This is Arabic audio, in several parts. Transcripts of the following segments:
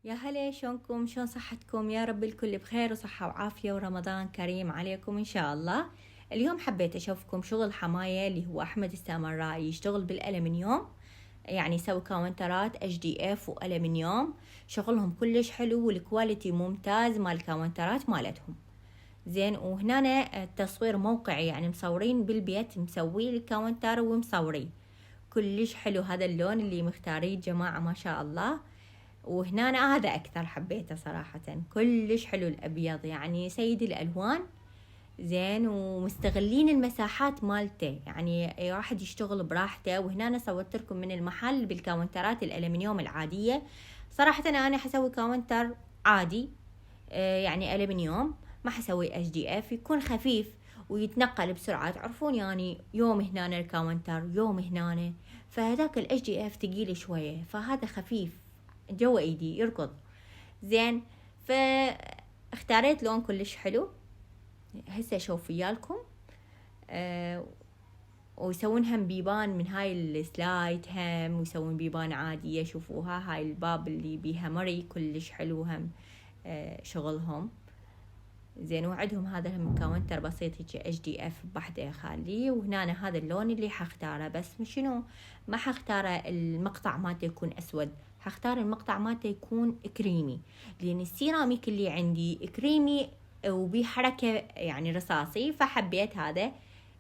يا هلا، شلونكم؟ شلون صحتكم؟ يا رب الكل بخير وصحة وعافية ورمضان كريم عليكم إن شاء الله. اليوم حبيت أشوفكم شغل حماية اللي هو أحمد السامرائي، يشتغل بالألمنيوم، يعني يسوي كاونترات HDF وألمنيوم. شغلهم كلش حلو والكواليتي ممتاز مال الكاونترات مالتهم زين. وهنا التصوير موقعي، يعني مصورين بالبيت، مسوي الكاونتر ومصوري كلش حلو. هذا اللون اللي مختاريه جماعة ما شاء الله. وهنا أنا هذا أكثر حبيته صراحة، كلش حلو الأبيض، يعني سيد الألوان زين. ومستغلين المساحات مالته، يعني أي واحد يشتغل براحته. وهنا أنا صورت لكم من المحل بالكاونترات الألمنيوم العادية. صراحة أنا حسوي كاونتر عادي، يعني ألمنيوم، ما حسوي HDF، يكون خفيف ويتنقل بسرعة. تعرفون يعني يوم هنا الكاونتر يوم هنا، فهذاك HDF ثقيل شوية، فهذا خفيف جوا ايدي يركض زين. فاختاريت لون كلش حلو. هسه اشوف ويالكم. ويسوون هم بيبان من هاي السلايد، هم ويسوون بيبان عادية. شوفوها هاي الباب اللي بيها مري كلش حلو هم شغلهم زين. وعندهم هذا هم كاونتر بسيط هيك HDF بحده خالي. وهنا هذا اللون اللي حختاره، بس شنو ما حختاره المقطع مالته يكون اسود، حختار المقطع مالته يكون كريمي، لان السيراميك اللي عندي كريمي وبي حركة يعني رصاصي، فحبيت هذا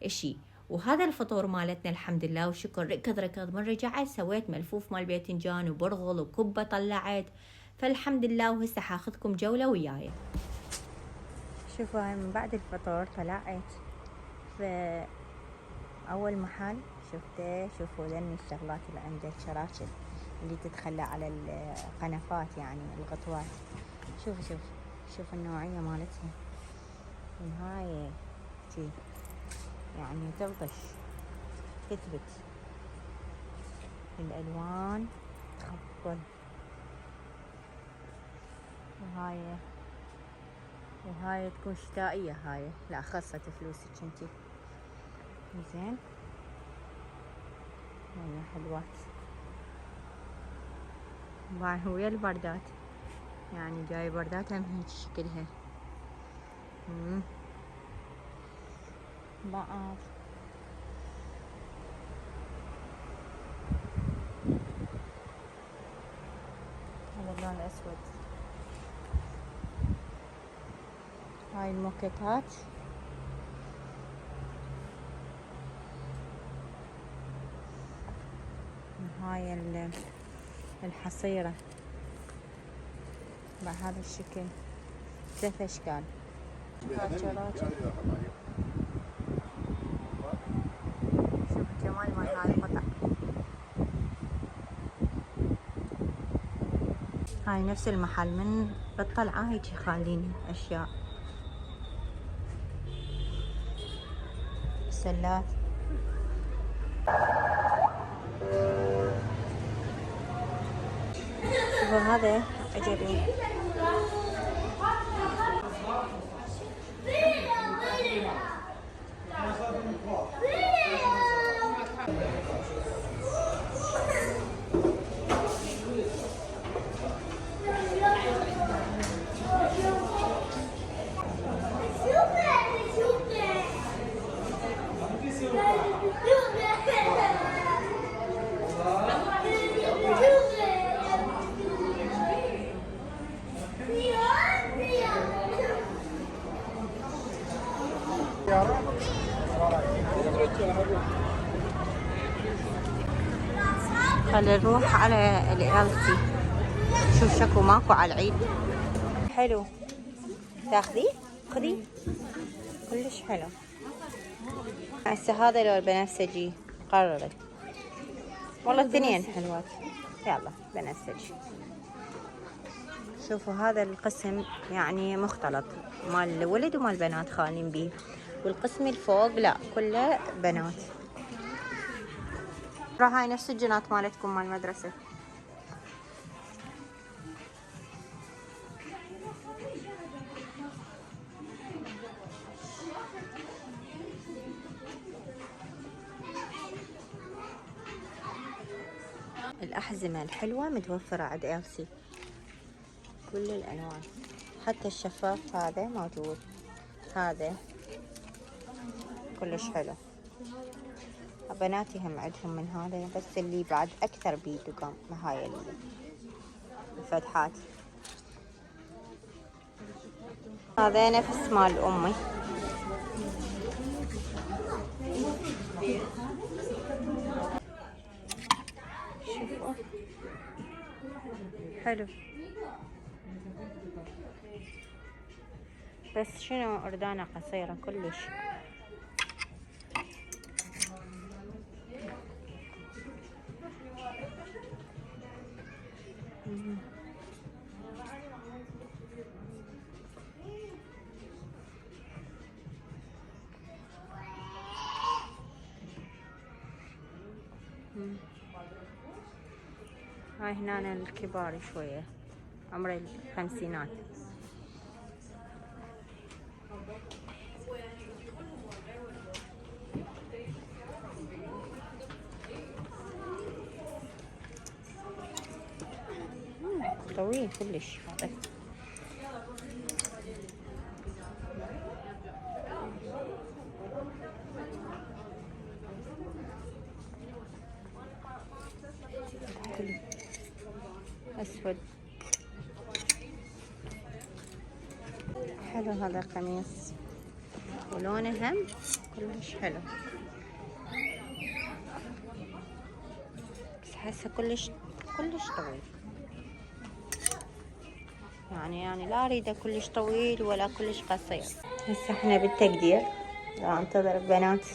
الشي. وهذا الفطور مالتنا الحمد لله وشكر ركض من رجعت سويت ملفوف مال باذنجان وبرغل وكبة طلعت، فالحمد لله. وهسه حاخذكم جولة وياي. شوفوا هاي من بعد الفطور طلعت في أول محل شفته. شوفوا ذني الشغلات اللي عنده، الشراشف اللي تتخلى على القنفات، يعني الغطوات. شوف النوعية مالتها، من هاي شي يعني تلطش تثبت الألوان تخبل. وهاي تكون شتائية، هاي لا خاصة فلوسك انتي زين. هاي حلوات باع ويا البردات، يعني جاي بردات هم هيك شكلها. بعض هذا اللون الأسود. هاي الموكيتات، هاي الحصيرة بهذا الشكل، 3 أشكال. شوف الجمال مال هاي القطع. هاي نفس المحل من بالطلعة هيك خالين أشياء، سلات. شوفوا هذا عجبني. خلينا نروح على الالسي. شوف شكو ماكو على العيد حلو. تاخذي خذي كلش حلو. هسه هذا لو البنفسجي قرري، والله الاثنين حلوات. يلا بنفسجي. شوفوا هذا القسم يعني مختلط، مال الولد ومال البنات خالين بيه، والقسم الفوق لا كله بنات. هاي نفس الجنات مالتكم مال المدرسة. الأحزمة الحلوة متوفرة عند إلسي. كل الألوان، حتى الشفاف هذا موجود، هذا كلش حلو. بناتي هم عندهم من هذا، بس اللي بعد أكثر بيدو قام هاي الفتحات. هذا نفس مال أمي. شوفوا حلو، بس شنو أردانة قصيرة كلش. هاي هنا الكبار شوية، عمر الخمسينات. طويل كلش هذا. أسود حلو هذا القميص، ولونه هم كلش حلو، بس حاسه كلش طويل. يعني لا اريده كلش طويل ولا كلش قصير. هسه احنا بالتقدير، لا انتظر البنات.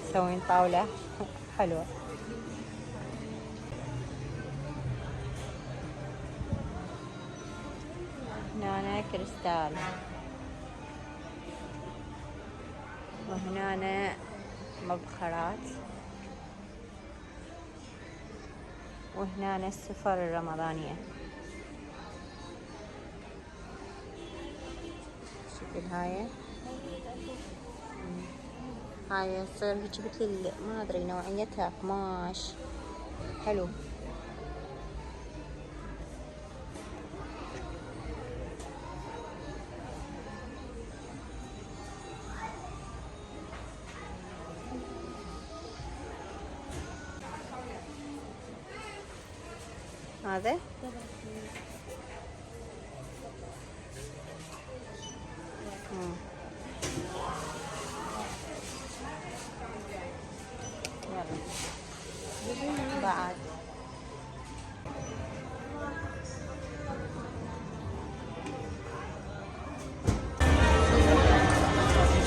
مسوين طاولة حلوة. هنا كريستال، وهنا مبخرات، وهنا السفر الرمضانية. شكل هاي تصير جبت لي ما ادري نوعيتها قماش حلو. هذا يلا بعد.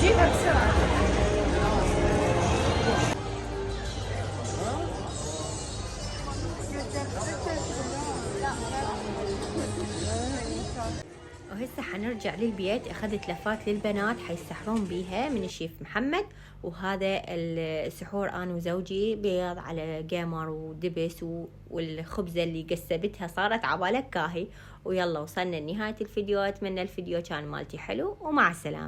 جيبها بسرعة. وهسه حنرجع للبيت. اخذت لفات للبنات حيسحرون بيها من الشيف محمد، وهذا السحور انا وزوجي بيض على قمر ودبس والخبزه اللي قسبتها صارت عبالك كاهي. ويلا وصلنا لنهايه الفيديو. اتمنى الفيديو كان مالتي حلو، ومع السلامه.